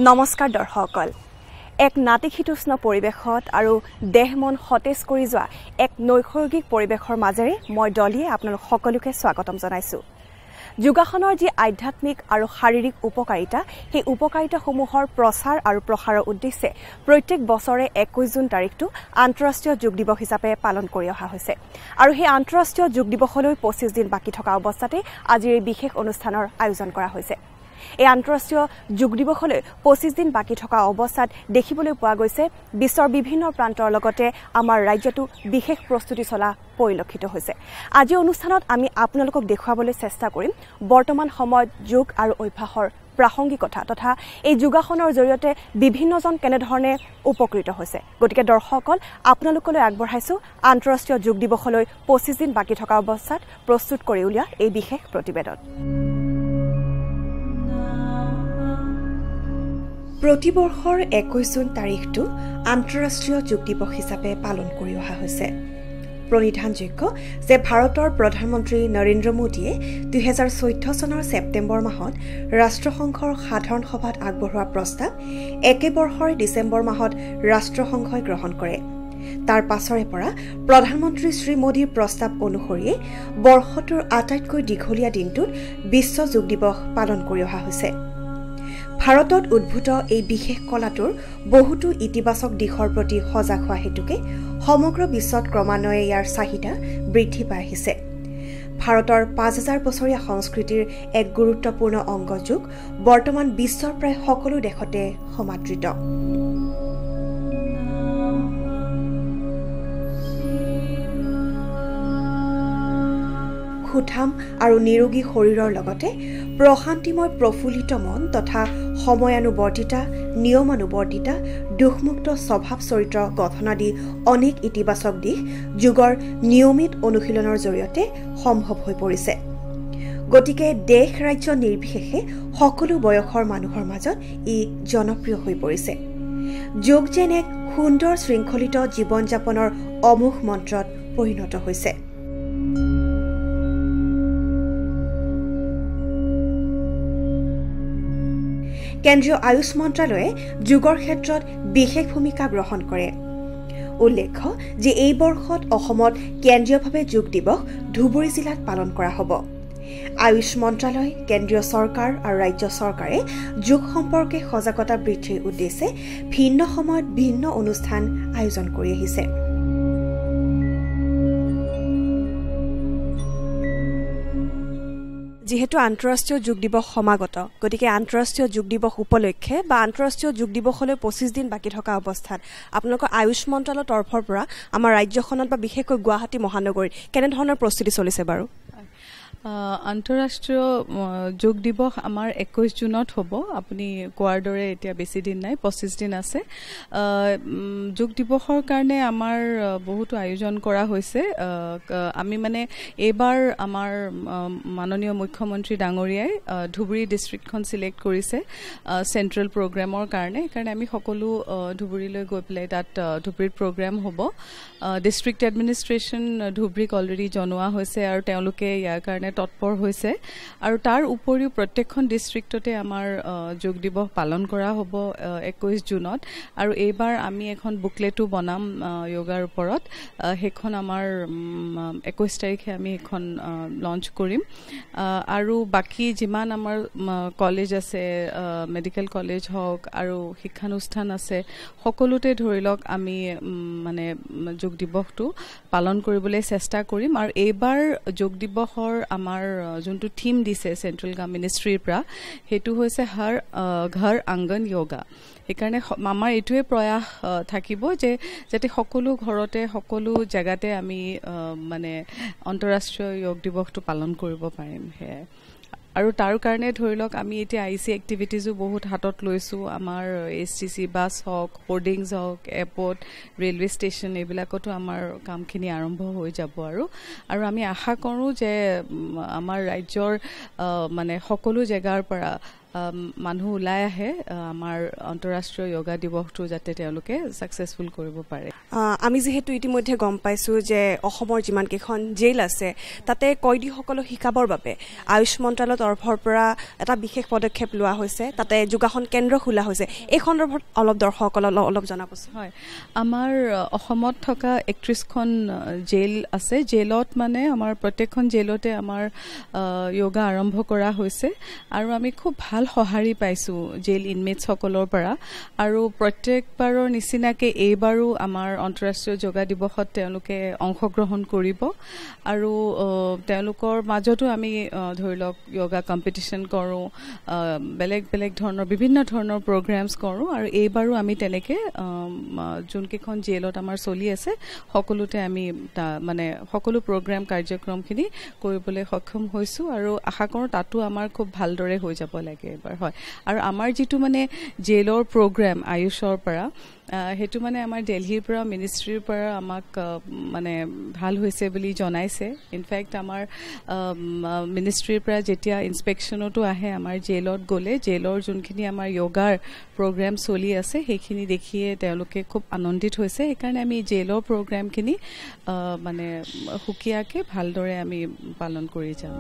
নমস্কাৰ দৰ্শকসকল এক নাতিশীতোষ্ণ পৰিৱেশত আৰু দেহ মন সতেজ কৰি যোৱা এক নৈসৰ্গিক পৰিৱেশৰ মাজেৰে মই দলিয়ে আপোনালোক সকলোকে স্বাগতম জনাইছো যোগাসনৰ যি আধ্যাত্মিক আৰু শাৰীৰিক উপকাৰিতা সেই উপকাৰিতাসমূহৰ প্ৰচাৰ আৰু প্ৰসাৰৰ উদ্দেশ্যে প্ৰত্যেক বছৰে 21 জুন তাৰিখটো আন্তঃৰাষ্ট্ৰীয় যোগ দিৱস হিচাপে পালন কৰি অহা হৈছে আৰু সেই আন্তঃৰাষ্ট্ৰীয় যোগ দিৱসলৈ 25 দিন বাকি থকা অৱস্থাতে আজিৰ এই বিশেষ অনুষ্ঠানৰ আয়োজন কৰা হৈছে এই আন্তঃৰাষ্ট্ৰীয় যোগ দিৱসলৈ 25 দিন বাকি থকা অৱস্থাত দেখিবলৈ পোৱা গৈছে বিশ্বৰ বিভিন্ন প্ৰান্তৰ লগতে আমাৰ ৰাজ্যটো বিশেষ প্ৰস্তুতি চলা পৰিলক্ষিত হৈছে আজি অনুষ্ঠানত আমি আপোনালোকক দেখুৱাবলৈ চেষ্টা কৰিম বৰ্তমান সময়ত যোগ আৰু অভ্যাসৰ প্ৰাসংগিকতা তথা এই যোগাসনৰ জৰিয়তে বিভিন্নজন কেনেধৰণে উপকৃত হৈছে গতিকে দৰ্শকসকল আপোনালোকলৈ আগবঢ়াইছো আন্তঃৰাষ্ট্ৰীয় যোগ দিৱসলৈ 25 দিন বাকি থকা অৱস্থাত প্ৰস্তুত কৰি উলিওৱা এই বিশেষ প্ৰতিবেদন প্ৰতিবৰ্ষৰ 21 জুন তাৰিখটো আন্তঃৰাষ্ট্ৰীয় যোগ দিৱস হিচাপে পালন কৰি অহা হৈছে প্ৰণিধানযোগ্য যে ভাৰতৰ প্ৰধানমন্ত্ৰী নৰেন্দ্ৰ মোদীয়ে 2014 চনৰ ছেপ্টেম্বৰ মাহত ৰাষ্ট্ৰসংঘৰ সাধাৰণ সভাত আগবঢ়োৱা প্ৰস্তাৱ একে বৰ্ষৰ ডিচেম্বৰ মাহত ৰাষ্ট্ৰসংঘই গ্ৰহণ কৰে তাৰ পাছৰে পৰা প্ৰধানমন্ত্ৰী শ্ৰী মোদীৰ প্ৰস্তাৱ অনুসৰি বৰ্ষটোৰ আটাইতকৈ দীঘলীয়া দিনটোত বিশ্ব যোগ দিৱস পালন কৰি অহা হৈছে ভাৰতত উদ্ভূত এই বিশেষ কলাটোৰ বহুতো ইতিবাচক দিশৰ প্ৰতি সজাগ হোৱা হেতুকে সমগ্ৰ বিশ্বত ক্ৰমান্বয়ে ইয়াৰ চাহিদা বৃদ্ধি পাই আহিছে ভাৰতৰ 5000 বছৰীয়া সংস্কৃতিৰ এক গুৰুত্বপূৰ্ণ অংগ যোগ বৰ্তমান বিশ্বৰ প্ৰায় সকলো দেশতে সমাদৃত সুঠাম আৰু নিৰোগী শৰীৰৰ লগতে প্ৰশান্তিময় প্ৰফুল্লিত মন তথা সময়ানুবৰ্তিতা নিয়মানুবৰ্তিতা দুখমুক্ত স্বভাৱ চৰিত্ৰ গঠন আদি অনেক ইতিবাচক দিশ যোগৰ নিয়মিত অনুশীলনৰ জৰিয়তে সম্ভৱ হৈ পৰিছে গতিকে দেশ ৰাজ্য নিৰ্বিশেষে সকলো বয়সৰ মানুহৰ মাজত ই জনপ্ৰিয় হৈ পৰিছে যোগ যেন এক সুন্দৰ শৃংখলিত জীৱন যাপনৰ অমোঘ মন্ত্ৰত পৰিণত হৈছে কেন্দ্ৰীয় আয়ুষ মন্ত্ৰালয়ে যোগৰ ক্ষেত্ৰত বিশেষ ভূমিকা গ্ৰহণ কৰে উল্লেখ্য যে এই বৰ্ষত অসমত কেন্দ্ৰীয়ভাৱে যোগ দিৱস ধুবুৰী জিলাত পালন কৰা হ'ব আয়ুষ মন্ত্ৰালয় কেন্দ্ৰীয় চৰকাৰ আৰু ৰাজ্য চৰকাৰে যোগ সম্পৰ্কে সজাগতা বৃদ্ধিৰ উদ্দেশ্যে ভিন্ন সময়ত ভিন্ন অনুষ্ঠান আয়োজন কৰি আহিছে যেহেতু আন্তঃৰাষ্ট্ৰীয় যোগ দিৱস সমাগত গতিকে আন্তঃৰাষ্ট্ৰীয় যোগ দিৱস উপলক্ষে বা আন্তঃৰাষ্ট্ৰীয় যোগ দিৱসলৈ 25 দিন বাকি থকা অৱস্থাত আপোনালোকৰ আয়ুষ মন্ত্ৰালয়ৰ তৰফৰ পৰা আমাৰ ৰাজ্যখনত বা বিশেষকৈ গুৱাহাটী মহানগৰীত কেনে ধৰণৰ প্ৰস্তুতি চলিছে বাৰু আন্তঃৰাষ্ট্ৰীয় যোগ দিৱস আমাৰ 21 জুনত হ'ব আপুনি কোৱাৰ দৰে এতিয়া বেছি দিন নাই 25 দিন আছে যোগ দিৱসৰ কাৰণে আমাৰ বহুতো আয়োজন কৰা হৈছে আমি মানে এইবাৰ আমাৰ মাননীয় মুখ্যমন্ত্ৰী ডাঙৰীয়াই ধুবুৰী ডিষ্ট্ৰিক্টখন সিলেক্ট কৰিছে চেন্ট্ৰেল প্ৰগ্ৰামৰ কাৰণে কাৰণ আমি সকলো ধুবুৰীলৈ গৈ পেলাই তাত ধুবুৰীত প্ৰগ্ৰাম হ'ব ডিষ্ট্ৰিক্ট এডমিনিষ্ট্ৰেশ্যন ধুবুৰীক অলৰেডি জনোৱা হৈছে আৰু তেওঁলোকে ইয়াৰ কাৰণে তৎপৰ হৈছে আৰু তাৰ উপৰিও প্ৰত্যেকখন ডিষ্ট্ৰিক্টতে আমাৰ যোগ দিৱস পালন কৰা হ'ব 21 জুনত আৰু এইবাৰ আমি এখন বুকলেটো বনাম যোগাৰ ওপৰত হেখন আমাৰ 21 তাৰিখে আমি এখন লঞ্চ কৰিম আৰু বাকি যিমান আমাৰ কলেজ আছে মেডিকেল কলেজ হওক আৰু শিক্ষানুষ্ঠান আছে সকলোতে ধৰি লওক আমি মানে যোগ দিৱসটো পালন কৰিবলৈ চেষ্টা কৰিম আৰু এইবাৰ যোগ দিৱসৰ আমাৰ যোনটো থিম দিছে চেন্ট্ৰেল গভৰ্ণমেণ্ট মিনিষ্ট্ৰীৰ পৰা হেতু হৈছে হৰ ঘৰ আংগন যোগা সেইকাৰণে আমাৰ এইটোৱে প্ৰয়াস থাকিব যে যাতে সকলো ঘৰতে সকলো জায়গাতে আমি মানে আন্তঃৰাষ্ট্ৰীয় যোগ দিৱসটো পালন কৰিব পাৰিম হে আৰু তাৰ কাৰণে ধৰি লওক আমি এতিয়া আইসি এক্টিভিটিজো বহুত হাতত লৈছো আমাৰ এসটিসি বাস হওক হোৰ্ডিংছ হওক এয়াৰপোৰ্ট ৰেলৱে ষ্টেচন এইবিলাকতো আমাৰ কামখিনি আৰম্ভ হৈ যাব আৰু আমি আশা কৰোঁ যে আমাৰ ৰাজ্যৰ মানে সকলো জায়গাৰ পৰা মানুহ ওলাই আহে আমাৰ আন্তঃৰাষ্ট্ৰীয় য়োগা দিৱসটো যাতে তেওঁলোকে ছাকচেছফুল কৰিব পাৰে। আমি যিহেতু ইতিমধ্যে গম পাইছোঁ যে অসমৰ যিমানকেইখন জেল আছে তাতে কয়দীসকলক শিকাবৰ বাবে আয়ুষ মন্ত্ৰালয়ৰ তৰফৰ পৰা এটা বিশেষ পদক্ষেপ লোৱা হৈছে, তাতে যোগাসন কেন্দ্ৰ খোলা হৈছে। এই সন্দৰ্ভত অলপ দৰ্শকসকলক অলপ জনাবচোন। হয়, আমাৰ অসমত থকা 31খন জেল আছে। জেলত মানে আমাৰ প্ৰত্যেকখন জেলতে আমাৰ য়োগা আৰম্ভ কৰা হৈছে আৰু আমি খুব ভাল সঁহাৰি পাইছোঁ জেল ইনমেটছসকলৰ পৰা। আৰু প্ৰত্যেকবাৰৰ নিচিনাকৈ এইবাৰো আমাৰ আন্তঃৰাষ্ট্ৰীয় যোগা দিৱসত তেওঁলোকে অংশগ্ৰহণ কৰিব আৰু তেওঁলোকৰ মাজতো আমি ধৰি লওক য়োগা কম্পিটিশ্যন কৰোঁ, বেলেগ বেলেগ ধৰণৰ বিভিন্ন ধৰণৰ প্ৰগ্ৰেমছ কৰোঁ আৰু এইবাৰো আমি তেনেকৈ যোনকেইখন জেলত আমাৰ চলি আছে সকলোতে আমি মানে সকলো প্ৰগ্ৰেম কাৰ্যক্ৰমখিনি কৰিবলৈ সক্ষম হৈছোঁ আৰু আশা কৰোঁ তাতো আমাৰ খুব ভালদৰে হৈ যাব লাগে এবাৰ। হয়, আৰু আমাৰ যিটো মানে জেলৰ প্ৰগ্ৰেম আয়ুষৰ পৰা সেইটো মানে আমাৰ দিল্লীৰ পৰা মিনিষ্ট্ৰীৰ পৰা আমাক মানে ভাল হৈছে বুলি জনাইছে। ইনফেক্ট আমাৰ মিনিষ্ট্ৰীৰ পৰা যেতিয়া ইনস্পেকশ্যনতো আহে আমাৰ জেলত গ'লে জেলৰ যোনখিনি আমাৰ য়োগাৰ প্ৰগ্ৰেম চলি আছে সেইখিনি দেখিয়ে তেওঁলোকে খুব আনন্দিত হৈছে। সেইকাৰণে আমি জেলৰ প্ৰগ্ৰেমখিনি মানে সুকীয়াকৈ ভালদৰে আমি পালন কৰি যাম।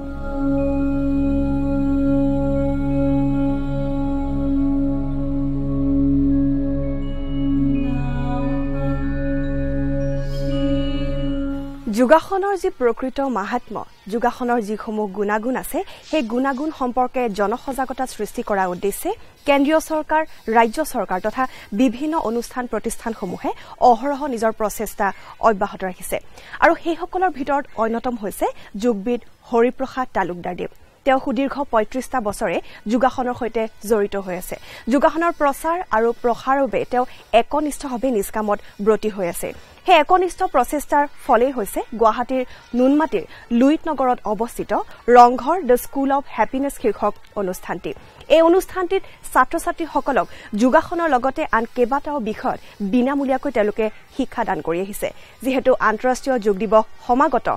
যোগাসনৰ যি প্ৰকৃত মাহাত্ম্য, যোগাসনৰ যিসমূহ গুণাগুণ আছে সেই গুণাগুণ সম্পৰ্কে জনসজাগতা সৃষ্টি কৰাৰ উদ্দেশ্যে কেন্দ্ৰীয় চৰকাৰ, ৰাজ্য চৰকাৰ তথা বিভিন্ন অনুষ্ঠান প্ৰতিষ্ঠানসমূহে অহৰহ নিজৰ প্ৰচেষ্টা অব্যাহত ৰাখিছে আৰু সেইসকলৰ ভিতৰত অন্যতম হৈছে যোগবিদ হৰিপ্ৰসাদ তালুকদাৰদেৱ। তেওঁ সুদীৰ্ঘ ৩৫টা বছৰে যোগাসনৰ সৈতে জড়িত হৈ আছে। যোগাসনৰ প্ৰচাৰ আৰু প্ৰসাৰৰ বাবে তেওঁ একনিষ্ঠভাৱে নিজ কামত ব্ৰতী হৈ আছে। সেই একনিষ্ঠ প্ৰচেষ্টাৰ ফলেই হৈছে গুৱাহাটীৰ নুনমাটিৰ লুইত নগৰত অৱস্থিত Rangghar the school of happiness শীৰ্ষক অনুষ্ঠানটি। এই অনুষ্ঠানটিত ছাত্ৰ ছাত্ৰীসকলক যোগাসনৰ লগতে আন কেইবাটাও বিষয়ত বিনামূলীয়াকৈ তেওঁলোকে শিক্ষাদান কৰি আহিছে। যিহেতু আন্তঃৰাষ্ট্ৰীয় যোগ দিৱস সমাগত,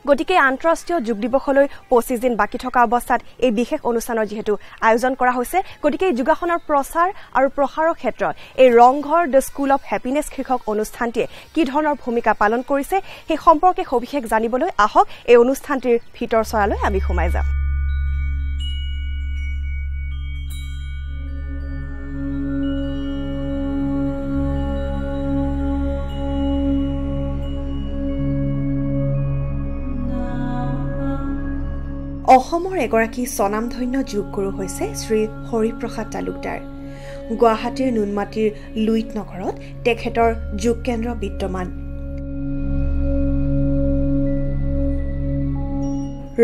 গতিকে আন্তঃৰাষ্ট্ৰীয় যোগ দিৱসলৈ 25 দিন বাকী থকা অৱস্থাত এই বিশেষ অনুষ্ঠানৰ যিহেতু আয়োজন কৰা হৈছে, গতিকে এই যোগাসনৰ প্ৰচাৰ আৰু প্ৰসাৰৰ ক্ষেত্ৰত এই Ranghar the school of happiness শীৰ্ষক অনুষ্ঠানটিয়ে কি ধৰণৰ ভূমিকা পালন কৰিছে সেই সম্পৰ্কে সবিশেষ জানিবলৈ আহক এই অনুষ্ঠানটিৰ ভিতৰ চৰালৈ আমি সোমাই যাম। অসমৰ এগৰাকী স্বনামধন্য যোগগুৰু হৈছে শ্ৰী হৰিপ্ৰসাদ তালুকদাৰ। গুৱাহাটীৰ নুনমাটিৰ লুইত নগৰত তেখেতৰ যোগ কেন্দ্ৰ বিদ্যমান।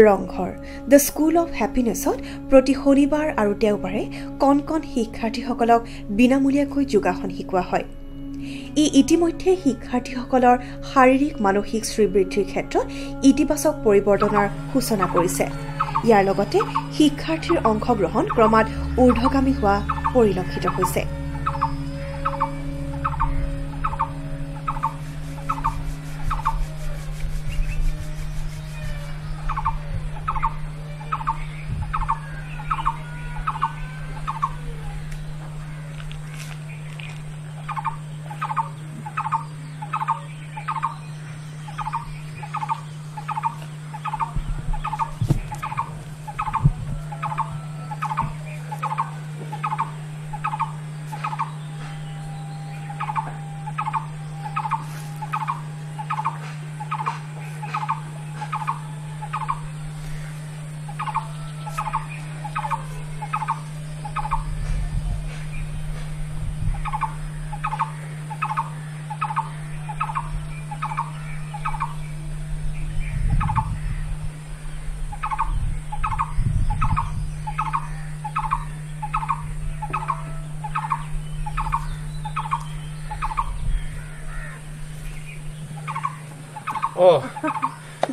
ৰংঘৰ দ্য স্কুল অৱ হেপিনেছত প্ৰতি শনিবাৰ আৰু দেওবাৰে কণ কণ শিক্ষাৰ্থীসকলক বিনামূলীয়াকৈ যোগাসন শিকোৱা হয়। ই ইতিমধ্যে শিক্ষাৰ্থীসকলৰ শাৰীৰিক মানসিক শ্ৰীবৃদ্ধিৰ ক্ষেত্ৰত ইতিবাচক পৰিৱৰ্তনৰ সূচনা কৰিছে। ইয়াৰ লগতে শিক্ষাৰ্থীৰ অংশগ্ৰহণ ক্ৰমাৎ ঊৰ্ধগামী হোৱা পৰিলক্ষিত হৈছে।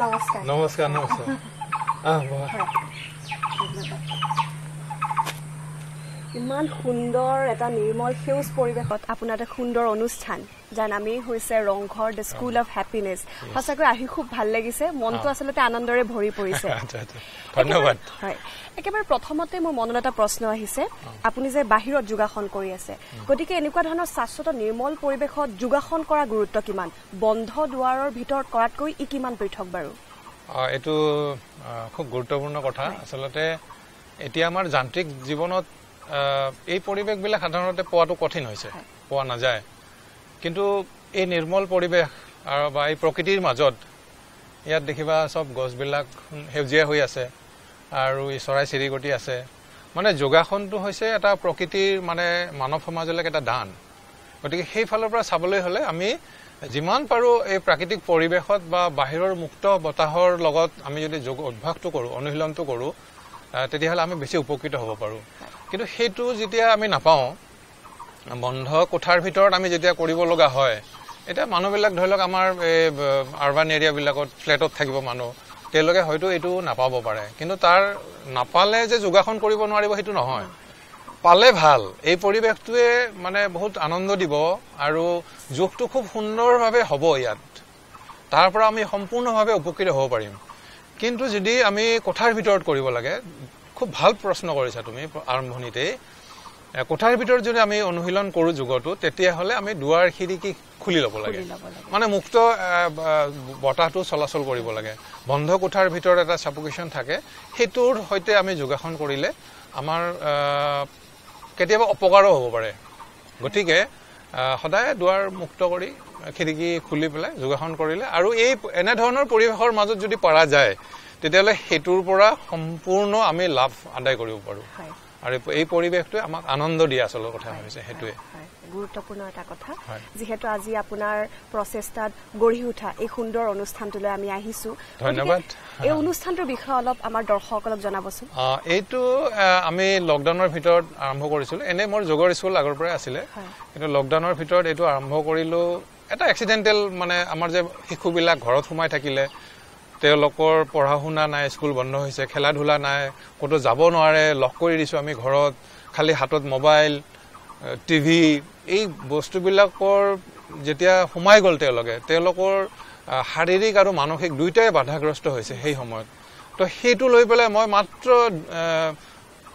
নমস্কাৰ নমস্কাৰ নমস্কাৰ। ইমান সুন্দৰ এটা নিৰ্মল সেউজ পৰিৱেশত আপোনাৰ এটা সুন্দৰ অনুষ্ঠান যাৰ নামেই হৈছে Ranghar the school of happiness সঁচাকৈ আহি খুব ভাল লাগিছে মনটো আচলতে আনন্দৰে ভৰি পৰিছে ধন্যবাদ হয় একেবাৰে প্ৰথমতে মোৰ মনত এটা প্ৰশ্ন আহিছে আপুনি যে বাহিৰত যোগাসন কৰি আছে গতিকে এনেকুৱা ধৰণৰ শাশ্বত নিৰ্মল পৰিৱেশত যোগাসন কৰা গুৰুত্ব কিমান বন্ধ দুৱাৰৰ ভিতৰত কৰাতকৈ ই কিমান পৃথক বাৰু এইটো খুব গুৰুত্বপূৰ্ণ কথা আচলতে এতিয়া আমাৰ যান্ত্ৰিক জীৱনত এই পৰিৱেশবিলাক সাধাৰণতে পোৱাটো কঠিন হৈছে পোৱা নাযায় কিন্তু এই নিৰ্মল পৰিৱেশ আৰু বা এই প্ৰকৃতিৰ মাজত ইয়াত দেখিবা সব গছবিলাক সেউজীয়া হৈ আছে আৰু এই চৰাই চিৰিকটি আছে মানে যোগাসনটো হৈছে এটা প্ৰকৃতিৰ মানে মানৱ সমাজলৈ এটা দান গতিকে সেই ফালৰ পৰা চাবলৈ হলে আমি যিমান পাৰো এই প্ৰাকৃতিক পৰিৱেশত বা বাহিৰৰ মুক্ত বতাহৰ লগত আমি যদি যোগ অভ্যাসটো কৰো অনুশীলনটো কৰো তেতিয়াহলে আমি বেছি উপকৃত হ'ব পাৰো কিন্তু সেইটো যেতিয়া আমি নাপাওঁ বন্ধ কোঠাৰ ভিতৰত আমি যেতিয়া কৰিব লগা হয় এটা মানুহবিলাক ধৰি লওক আমাৰ আৰবান এৰিয়াবিলাকত ফ্লেটত থাকিব মানুহ তেওঁলোকে হয়তো এইটো নাপাব পাৰে কিন্তু তাৰ নাপালে যে যোগাসন কৰিব নোৱাৰিব সেইটো নহয় পালে ভাল এই পৰিৱেশটোৱে মানে বহুত আনন্দ দিব আৰু যোগটো খুব সুন্দৰভাৱে হ'ব ইয়াত তাৰ পৰা আমি সম্পূৰ্ণভাৱে উপকৃত হ'ব পাৰিম কিন্তু যদি আমি কোঠাৰ ভিতৰত কৰিব লাগে খুব ভাল প্ৰশ্ন কৰিছা তুমি আৰম্ভণিতে কোঠাৰ ভিতৰত যদি আমি অনুশীলন কৰো যোগটো তেতিয়াহলে আমি দুৱাৰ খিৰিকী খুলি ল'ব লাগে মানে মুক্ত বতাহটো চলাচল কৰিব লাগে বন্ধ কোঠাৰ ভিতৰত এটা সাফোকেশন থাকে হেতুৰ হৈতে আমি যোগাসন কৰিলে আমাৰ কেতিয়াবা অপকাৰো হ'ব পাৰে গতিকে সদায় দুৱাৰ মুক্ত কৰি খিৰিকী খুলি পেলাই যোগাসন কৰিলে আৰু এই এনে ধৰণৰ পৰিৱেশৰ মাজত যদি পৰা যায় তেতিয়াহলে হেতুৰ পৰা সম্পূৰ্ণ আমি লাভ আদায় কৰিব পাৰো আৰু এই পৰিৱেশটোৱে আমাক আনন্দ দিয়ে আচলৰ কথা হৈছে হেতুৱে গুৰুত্বপূৰ্ণ এটা কথা যেহেতু আজি আপোনাৰ প্ৰচেষ্টাত গঢ়ি উঠা এই সুন্দৰ অনুষ্ঠানটোলৈ আমি আহিছো ধন্যবাদ এই অনুষ্ঠানটোৰ বিষয়ে অলপ আমাৰ দৰ্শকসকলক জনাবচোন এইটো আমি লকডাউনৰ ভিতৰত আৰম্ভ কৰিছিলো এনে মোৰ যোগৰ স্কুল আগৰ পৰাই আছিলে কিন্তু লকডাউনৰ ভিতৰত এইটো আৰম্ভ কৰিলো এটা এক্সিডেন্টেল মানে আমাৰ যে শিশুবিলাক ঘৰত সোমাই থাকিলে তেওঁলোকৰ পঢ়া শুনা নাই স্কুল বন্ধ হৈছে খেলা ধূলা নাই ক'তো যাব নোৱাৰে লক কৰি দিছো আমি ঘৰত খালি হাতত মোবাইল টিভি এই বস্তুবিলাকৰ যেতিয়া সোমাই গ'ল তেওঁলোকৰ শাৰীৰিক আৰু মানসিক দুইটাই বাধাগ্ৰস্ত হৈছে সেই সময়ত তো সেইটো লৈ পেলাই মই মাত্ৰ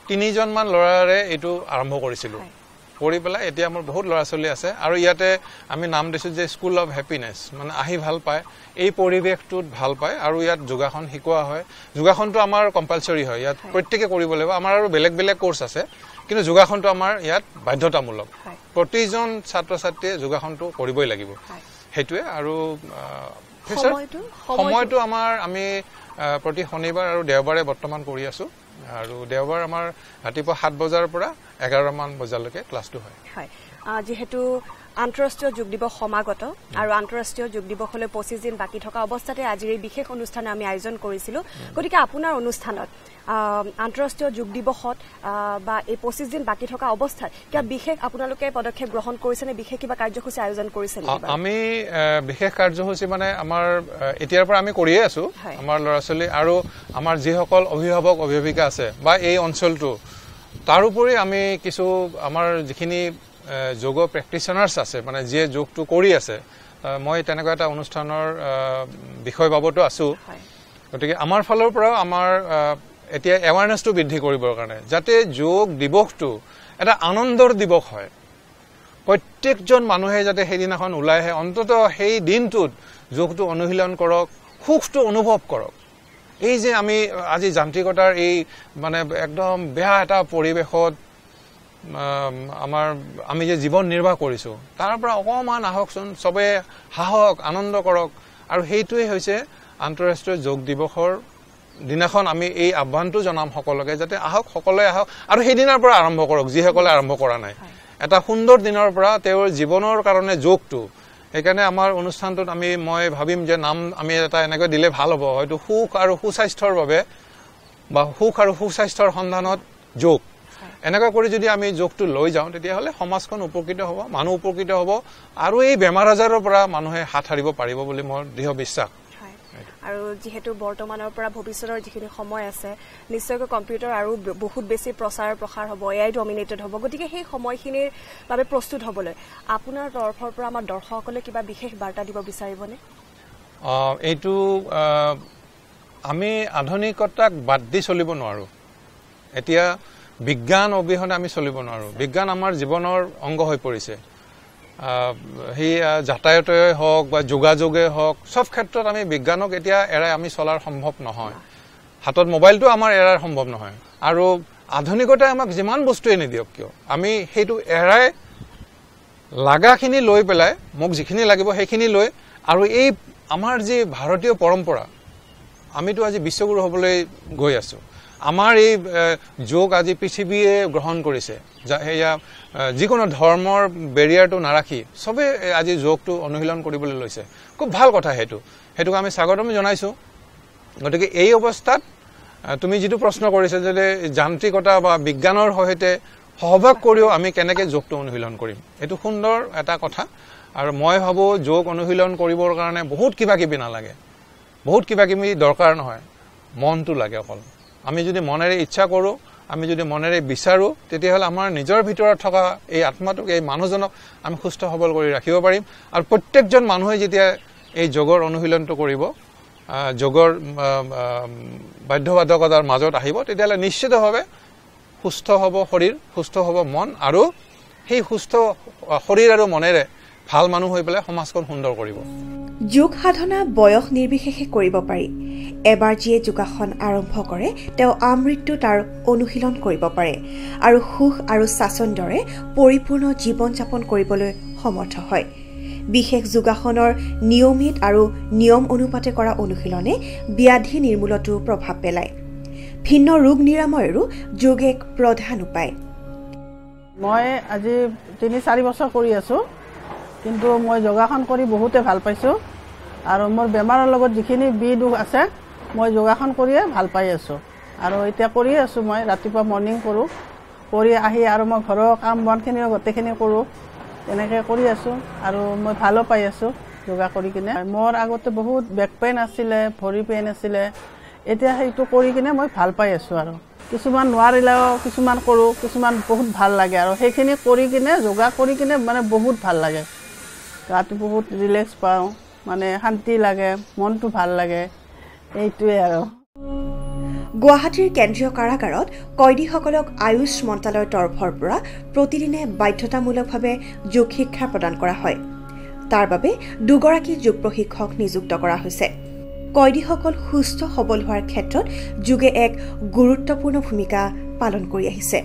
3 জন মান ল'ৰাৰে এইটো আৰম্ভ কৰিছিলো কৰি পেলাই এতিয়া মোৰ বহুত ল'ৰা ছোৱালী আছে আৰু ইয়াতে আমি নাম দিছো যে স্কুল অফ হেপিনেছ মানে আহি ভাল পায় এই পৰিৱেশটোত ভাল পায় আৰু ইয়াত যোগাসন শিকোৱা হয় যোগাসনটো আমাৰ কম্পালসৰি হয় ইয়াত প্ৰত্যেককে কৰিব লাগিব আমাৰ আৰু বেলেগ বেলেগ কোৰ্স আছে কিন্তু যোগাসনটো আমাৰ ইয়াত বাধ্যতামূলক প্ৰতিজন ছাত্ৰ ছাত্ৰীয়ে যোগাসনটো কৰিবই লাগিব হেতুৱে আৰু সময়টো আমাৰ আমি প্ৰতি শনিবাৰ আৰু দেওবাৰে বৰ্তমান কৰি আছো আৰু দেওবাৰ আমাৰ ৰাতিপুৱা 7 বজাৰ পৰা 11 মান বজালৈকে ক্লাছটো হয় যেহেতু আন্তঃৰাষ্ট্ৰীয় যোগ দিৱস সমাগত আৰু আন্তঃৰাষ্ট্ৰীয় যোগ দিৱসলৈ 25 দিন বাকি থকা অৱস্থাতে আজিৰ এই বিশেষ অনুষ্ঠান আমি আয়োজন কৰিছিলো গতিকে আপোনাৰ অনুষ্ঠানত আন্তঃৰাষ্ট্ৰীয় যোগ দিৱসত বা এই 25 দিন বাকি থকা অৱস্থাত কিবা বিশেষ আপোনালোকে পদক্ষেপ গ্ৰহণ কৰিছে নে বিশেষ কিবা কাৰ্যসূচী আয়োজন কৰিছে নে আমি বিশেষ কাৰ্যসূচী মানে আমাৰ এতিয়াৰ পৰা আমি কৰিয়ে আছো আমাৰ ল'ৰা ছোৱালী আৰু আমাৰ যিসকল অভিভাৱক অভিভাৱিকা আছে বা এই অঞ্চলটো তাৰোপৰি আমি কিছু আমাৰ যিখিনি যোগ প্ৰেক্টিশনাৰ্স আছে মানে যে যোগটো কৰি আছে মই তেনেকুৱা এটা অনুষ্ঠানৰ বিষয় বাবতো আছো গতিকে আমাৰ ফালৰ পৰা আমাৰ এতিয়া এৱাৰনেছটো বৃদ্ধি কৰিবৰ কাৰণে যাতে যোগ দিৱসটো এটা আনন্দৰ দিৱস হয় প্ৰত্যেকজন মানুহে যাতে সেইদিনাখন ওলাই আহে অন্তত সেই দিনটোত যোগটো অনুশীলন কৰক সুখটো অনুভৱ কৰক এই যে আমি আজি যান্ত্ৰিকতাৰ এই মানে একদম বেয়া এটা পৰিৱেশত আমাৰ আমি যে জীৱন নিৰ্বাহ কৰিছো তাৰ পৰা অকমান আহকচোন সবে হাহক আনন্দ কৰক আৰু সেইটোৱে হৈছে আন্তঃৰাষ্ট্ৰীয় যোগ দিৱসৰ দিনাখন আমি এই আহ্বানটো জনাম সকলোকে যাতে আহক সকলোৱে আহক আৰু সেই দিনৰ পৰা আৰম্ভ কৰক যিসকলে আৰম্ভ কৰা নাই এটা সুন্দৰ দিনৰ পৰা তেওঁৰ জীৱনৰ কাৰণে যোগটো এখানে আমাৰ অনুষ্ঠানটোত মই ভাবিম যে নাম আমি এটা এনেকৈ দিলে ভাল হ'ব হয়তো সুখ আৰু সুস্বাস্থ্যৰ বাবে বা সুখ আৰু সুস্বাস্থ্যৰ সন্ধানত যোগ এনেকৈ কৰি যদি আমি যোগটো লৈ যাওঁ তেতিয়াহলে সমাজখন উপকৃত হ'ব মানুহ উপকৃত হ'ব আৰু এই বেমাৰ আজাৰৰ পৰা মানুহে হাত হাৰিব পাৰিব বুলি মোৰ দৃঢ় বিশ্বাস আৰু যেহেতু বৰ্তমানৰ পৰা ভৱিষ্যতৰ যিখিনি সময় আছে নিশ্চয়কৈ কম্পিউটাৰ আৰু বহুত বেছি প্ৰচাৰ প্ৰসাৰ হ'ব, AI ডমিনেটেড হ'ব, গতিকে সেই সময়খিনিৰ বাবে প্ৰস্তুত হ'বলৈ আপোনাৰ তৰফৰ পৰা আমাৰ দৰ্শকসকলে কিবা বিশেষ বাৰ্তা দিব বিচাৰিবনে? এইটো আমি আধুনিকতাক বাদ দি চলিব নোৱাৰোঁ। এতিয়া বিজ্ঞান অবিহনে আমি চলিব নোৱাৰোঁ। বিজ্ঞান আমাৰ জীৱনৰ অংগ হৈ পৰিছে। সেই যাতায়াতে হওক বা যোগাযোগে হওক, চব ক্ষেত্ৰত আমি বিজ্ঞানক এতিয়া এৰাই আমি চলাৰ সম্ভৱ নহয়। হাতত মোবাইলটো আমাৰ এৰাৰ সম্ভৱ নহয়। আৰু আধুনিকতাই আমাক যিমান বস্তুৱে নিদিয়ক কিয়, আমি সেইটো এৰাই লাগাখিনি লৈ পেলাই, মোক যিখিনি লাগিব সেইখিনি লৈ, আৰু এই আমাৰ যি ভাৰতীয় পৰম্পৰা, আমিতো আজি বিশ্বগুৰু হ'বলৈ গৈ আছোঁ। আমাৰ এই যোগ আজি পৃথিৱীয়ে গ্ৰহণ কৰিছে। সেয়া যিকোনো ধৰ্মৰ বেৰিয়াৰটো নাৰাখি চবেই আজি যোগটো অনুশীলন কৰিবলৈ লৈছে। খুব ভাল কথা সেইটোক আমি স্বাগতম জনাইছোঁ। গতিকে এই অৱস্থাত তুমি যিটো প্ৰশ্ন কৰিছে যে যান্ত্ৰিকতা বা বিজ্ঞানৰ সৈতে সহভাগ কৰিও আমি কেনেকৈ যোগটো অনুশীলন কৰিম, এইটো সুন্দৰ এটা কথা। আৰু মই ভাবোঁ যোগ অনুশীলন কৰিবৰ কাৰণে বহুত কিবা কিবি নালাগে, বহুত কিবা কিবি দৰকাৰ নহয়, মনটো লাগে অকল। আমি যদি মনেৰে ইচ্ছা কৰোঁ, আমি যদি মনেৰে বিচাৰোঁ, তেতিয়াহ'লে আমাৰ নিজৰ ভিতৰত থকা এই আত্মাটোক, এই মানুহজনক আমি সুস্থ সবল কৰি ৰাখিব পাৰিম। আৰু প্ৰত্যেকজন মানুহে যেতিয়া এই যোগৰ অনুশীলনটো কৰিব, যোগৰ বাধ্যবাধকতাৰ মাজত আহিব, তেতিয়াহ'লে নিশ্চিতভাৱে সুস্থ হ'ব শৰীৰ, সুস্থ হ'ব মন, আৰু সেই সুস্থ শৰীৰ আৰু মনেৰে ভাল মানুহ হৈ পেলাই সমাজখন সুন্দৰ কৰিব। যোগ সাধনা বয়স নিৰ্বিশেষে কৰিব পাৰি। এবাৰ যিয়ে যোগাসন আৰম্ভ কৰে তেওঁ আমৃত্যু তাৰ অনুশীলন কৰিব পাৰে আৰু সুখ আৰু স্বাচ্ছন্দ্যৰে পৰিপূৰ্ণ জীৱন যাপন কৰিবলৈ সমৰ্থ হয়। বিশেষ যোগাসনৰ নিয়মিত আৰু নিয়ম অনুপাতে কৰা অনুশীলনে ব্যাধি নিৰ্মূলতো প্ৰভাৱ পেলায়। ভিন্ন ৰোগ নিৰাময়ৰো যোগ এক প্ৰধান উপায়। মই আজি 3-4 বছৰ কৰি আছোঁ, কিন্তু মই যোগাসন কৰি বহুতে ভাল পাইছোঁ। আৰু মোৰ বেমাৰৰ লগত যিখিনি দুখ আছে মই যোগাসন কৰিয়ে ভাল পাই আছোঁ। আৰু এতিয়া কৰি আছোঁ, মই ৰাতিপুৱা মৰ্ণিং কৰোঁ, কৰি আহি আৰু মই ঘৰৰ কাম বনখিনিও গোটেইখিনি কৰোঁ, তেনেকৈ কৰি আছোঁ। আৰু মই ভালো পাই আছোঁ যোগা কৰি কিনে। মোৰ আগতে বহুত বেক পেইন আছিলে, ভৰি পেইন আছিলে, এতিয়া সেইটো কৰি কিনে মই ভাল পাই আছোঁ। আৰু কিছুমান নোৱাৰিলেও কিছুমান কৰোঁ, কিছুমান বহুত ভাল লাগে। আৰু সেইখিনি কৰি কিনে যোগা কৰি কিনে মানে বহুত ভাল লাগে, গাটো বহুত ৰিলেক্স পাওঁ, মানে শান্তি লাগে, মনটো ভাল লাগে, এইটোৱে। আৰু গুৱাহাটীৰ কেন্দ্ৰীয় কাৰাগাৰত কয়দীসকলক আয়ুষ মন্ত্ৰালয়ৰ তৰফৰ পৰা প্ৰতিদিনে বাধ্যতামূলকভাৱে যোগ শিক্ষা প্ৰদান কৰা হয়। তাৰ বাবে 2গৰাকী যোগ প্ৰশিক্ষক নিযুক্ত কৰা হৈছে। কয়দীসকল সুস্থ সবল হোৱাৰ ক্ষেত্ৰত যোগে এক গুৰুত্বপূৰ্ণ ভূমিকা পালন কৰি আহিছে।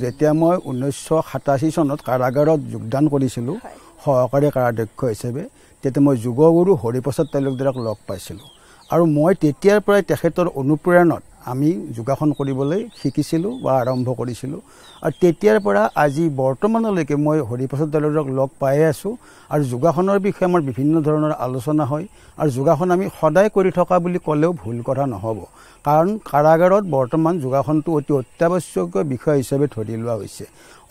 যেতিয়া মই 1987 চনত কাৰাগাৰত যোগদান কৰিছিলোঁ সহকাৰী কাৰাধ্যক্ষ হিচাপে, তেতিয়া মই যোগগুৰু হৰিপ্ৰসাদ তালুকদাৰক লগ পাইছিলোঁ। আৰু মই তেতিয়াৰ পৰাই তেখেতৰ অনুপ্ৰেৰণাত আমি যোগাসন কৰিবলৈ শিকিছিলোঁ বা আৰম্ভ কৰিছিলোঁ। আৰু তেতিয়াৰ পৰা আজি বৰ্তমানলৈকে মই হৰিপ্ৰসাদ তালুকদাৰক লগ পায়ে আছোঁ। আৰু যোগাসনৰ বিষয়ে আমাৰ বিভিন্ন ধৰণৰ আলোচনা হয়। আৰু যোগাসন আমি সদায় কৰি থকা বুলি ক'লেও ভুল কথা নহ'ব, কাৰণ কাৰাগাৰত বৰ্তমান যোগাসনটো অতি অত্যাৱশ্যকীয় বিষয় হিচাপে ধৰি লোৱা হৈছে।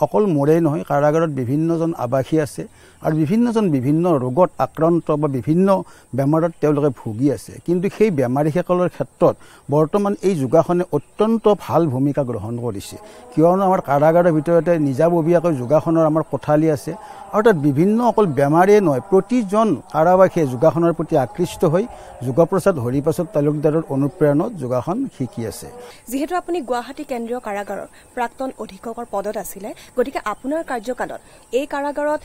অকল মোৰেই নহয়, কাৰাগাৰত বিভিন্নজন আৱাসী আছে আৰু বিভিন্নজন বিভিন্ন ৰোগত আক্ৰান্ত বা বিভিন্ন বেমাৰত তেওঁলোকে ভুগি আছে। কিন্তু সেই বেমাৰীসকলৰ ক্ষেত্ৰত বৰ্তমান এই যোগাসনে অত্যন্ত ভাল ভূমিকা গ্ৰহণ কৰিছে, কিয়নো আমাৰ কাৰাগাৰৰ ভিতৰতে নিজাববীয়াকৈ যোগাসনৰ আমাৰ কোঠালি আছে। আৰু তাত বিভিন্ন অকল বেমাৰীয়ে নহয়, প্ৰতিজন কাৰাবাসীয়ে যোগাসনৰ প্ৰতি আকৃষ্ট হৈ যোগপ্ৰসাদ হৰিপ্ৰসাদ তালুকদাৰৰ অনুপ্ৰেৰণাত যোগাসন শিকি আছে। যিহেতু আপুনি গুৱাহাটী কেন্দ্ৰীয় কাৰাগাৰৰ প্ৰাক্তন অধীক্ষকৰ পদত আছিলে, গতিকে আপোনাৰ কাৰ্যকালত এই কাৰাগাৰত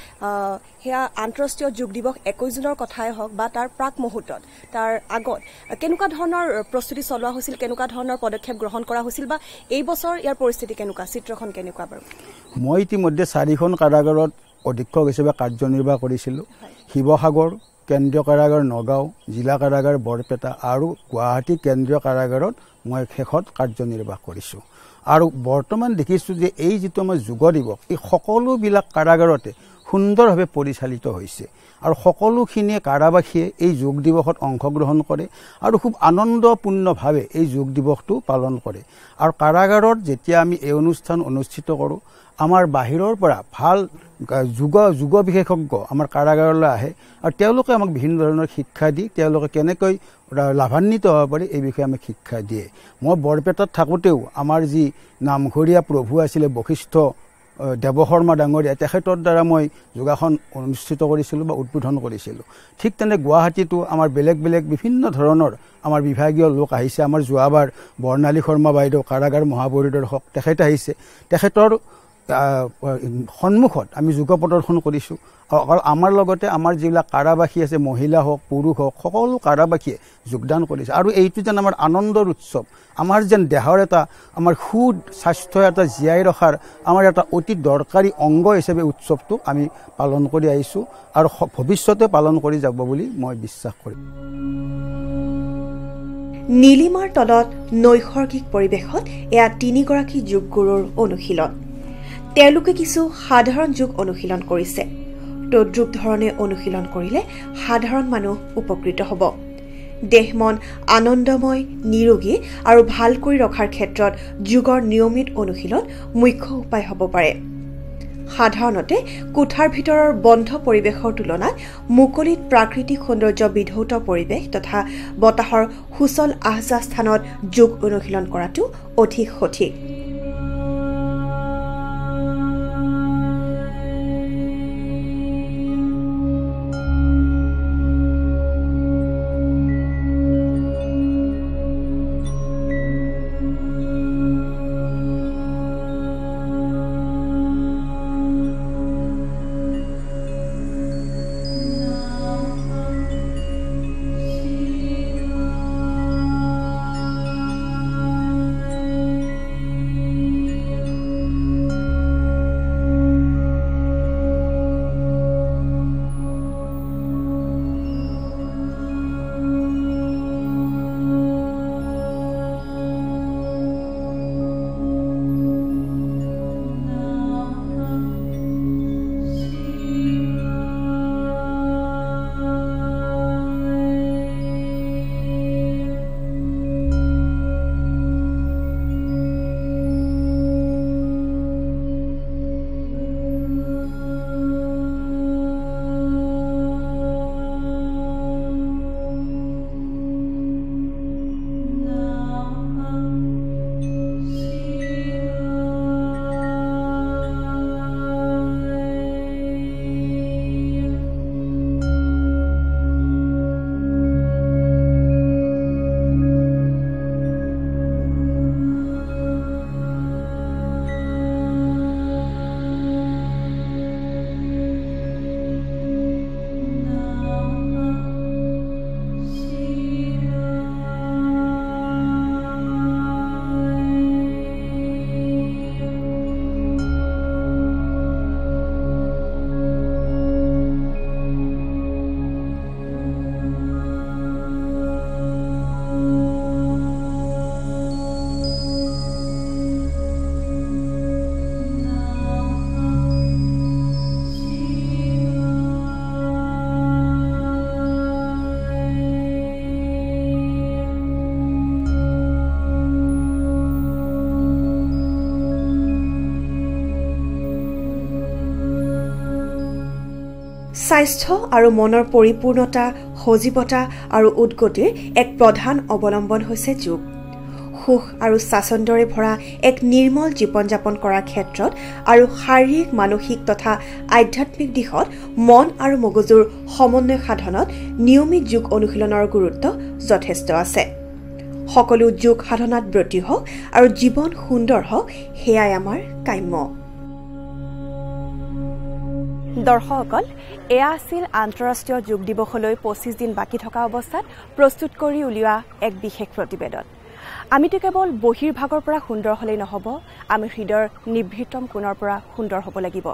সেয়া আন্তঃৰাষ্ট্ৰীয় যোগ দিৱস 21 জুনৰ কথাই হওক বা তাৰ প্ৰাক মুহূৰ্তত, তাৰ আগত কেনেকুৱা ধৰণৰ প্ৰস্তুতি চলোৱা হৈছিল, কেনেকুৱা ধৰণৰ পদক্ষেপ গ্ৰহণ কৰা হৈছিল, বা এই বছৰ ইয়াৰ পৰিস্থিতি কেনেকুৱা, চিত্ৰখন কেনেকুৱা বাৰু? মই ইতিমধ্যে 4খন কাৰাগাৰত অধীক্ষক হিচাপে কাৰ্যনিৰ্বাহ কৰিছিলোঁ। শিৱসাগৰ কেন্দ্ৰীয় কাৰাগাৰ নগাঁও, জিলা কাৰাগাৰ বৰপেটা আৰু গুৱাহাটী কেন্দ্ৰীয় কাৰাগাৰত মই শেষত কাৰ্যনিৰ্বাহ কৰিছোঁ। আৰু বৰ্তমান দেখিছোঁ যে এই যিটো আমাৰ যোগ দিৱস, এই সকলোবিলাক কাৰাগাৰতে সুন্দৰভাৱে পৰিচালিত হৈছে। আৰু সকলোখিনিয়ে কাৰাবাসীয়ে এই যোগ দিৱসত অংশগ্ৰহণ কৰে আৰু খুব আনন্দপূৰ্ণভাৱে এই যোগ দিৱসটো পালন কৰে। আৰু কাৰাগাৰত যেতিয়া আমি এই অনুষ্ঠান অনুষ্ঠিত কৰোঁ, আমাৰ বাহিৰৰ পৰা ভাল যোগ বিশেষজ্ঞ আমাৰ কাৰাগাৰলৈ আহে আৰু তেওঁলোকে আমাক বিভিন্ন ধৰণৰ শিক্ষা দি তেওঁলোকে কেনেকৈ লাভান্বিত হ'ব পাৰি এই বিষয়ে আমাক শিক্ষা দিয়ে। মই বৰপেটাত থাকোঁতেও আমাৰ যি নামঘৰীয়া প্ৰভু আছিলে বশিষ্ঠ দেৱশৰ্মা ডাঙৰীয়া, তেখেতৰ দ্বাৰা মই যোগাসন অনুষ্ঠিত কৰিছিলোঁ বা উদ্বোধন কৰিছিলোঁ। ঠিক তেনে গুৱাহাটীতো আমাৰ বেলেগ বেলেগ বিভিন্ন ধৰণৰ আমাৰ বিভাগীয় লোক আহিছে। আমাৰ যোৱাবাৰ বৰ্ণালী শৰ্মা বাইদেউ কাৰাগাৰ মহাপৰিদৰ্শক তেখেত আহিছে, তেখেতৰ সন্মুখত আমি যোগ প্ৰদৰ্শন কৰিছোঁ। অকল আমাৰ লগতে আমাৰ যিবিলাক কাৰাবাসী আছে, মহিলা হওক পুৰুষ হওক, সকলো কাৰাবাসীয়ে যোগদান কৰিছে। আৰু এইটো যেন আমাৰ আনন্দৰ উৎসৱ, আমাৰ যেন দেহৰ এটা আমাৰ স্বাস্থ্য এটা জীয়াই ৰখাৰ আমাৰ এটা অতি দৰকাৰী অংগ হিচাপে উৎসৱটো আমি পালন কৰি আহিছোঁ আৰু ভৱিষ্যতে পালন কৰি যাব বুলি মই বিশ্বাস কৰিম। নীলিমাৰ তলত নৈসৰ্গিক পৰিৱেশত এয়া 3গৰাকী যোগগুৰুৰ অনুশীলন। তেওঁলোকে কিছু সাধাৰণ যোগ অনুশীলন কৰিছে। তদ্ৰুপ ধৰণে অনুশীলন কৰিলে সাধাৰণ মানুহ উপকৃত হ'ব। দেহ মন আনন্দময়, নিৰোগী আৰু ভাল কৰি ৰখাৰ ক্ষেত্ৰত যোগৰ নিয়মিত অনুশীলন মুখ্য উপায় হ'ব পাৰে। সাধাৰণতে কোঠাৰ ভিতৰৰ বন্ধ পৰিৱেশৰ তুলনাত মুকলিত প্ৰাকৃতিক সৌন্দৰ্য বিধৌত পৰিৱেশ তথা বতাহৰ সুচল আহজা স্থানত যোগ অনুশীলন কৰাটো অধিক সঠিক। স্বাস্থ্য আৰু মনৰ পৰিপূৰ্ণতা, সজীৱতা আৰু উদ্গতিৰ এক প্ৰধান অৱলম্বন হৈছে যোগ। সুখ আৰু স্বাচ্ছন্দ্যৰে ভৰা এক নিৰ্মল জীৱন যাপন কৰাৰ ক্ষেত্ৰত আৰু শাৰীৰিক, মানসিক তথা আধ্যাত্মিক দিশত মন আৰু মগজুৰ সমন্বয় সাধনত নিয়মিত যোগ অনুশীলনৰ গুৰুত্ব যথেষ্ট আছে। সকলো যোগ সাধনাত ব্ৰতী হওক আৰু জীৱন সুন্দৰ হওক, সেয়াই আমাৰ কাম্য। দৰ্শকসকল, এয়া আছিল আন্তঃৰাষ্ট্ৰীয় যোগ দিৱসলৈ 25 দিন বাকী থকা অৱস্থাত প্ৰস্তুত কৰি উলিওৱা এক বিশেষ প্ৰতিবেদন। আমিতো কেৱল বহিৰ্ভাগৰ পৰা সুন্দৰ হ'লেই নহ'ব, আমি হৃদয়ৰ নিভৃতম কোণৰ পৰা সুন্দৰ হ'ব লাগিব।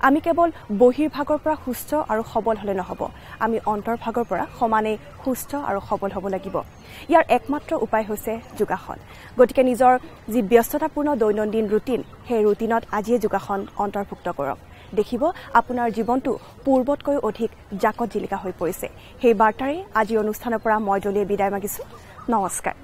আমি কেৱল বহিৰ্ভাগৰ পৰা সুস্থ আৰু সবল হ'লে নহ'ব, আমি অন্তৰ্ভাগৰ পৰা সমানেই সুস্থ আৰু সবল হ'ব লাগিব। ইয়াৰ একমাত্ৰ উপায় হৈছে যোগাসন। গতিকে নিজৰ যি ব্যস্ততাপূৰ্ণ দৈনন্দিন ৰুটিন, সেই ৰুটিনত আজিয়ে যোগাসন অন্তৰ্ভুক্ত কৰক। দেখিব আপোনাৰ জীৱনটো পূৰ্বতকৈ অধিক জাকত জিলিকা হৈ পৰিছে। সেই বাৰ্তাৰে আজিৰ অনুষ্ঠানৰ পৰা মই জলিয়ে বিদায় মাগিছোঁ। নমস্কাৰ।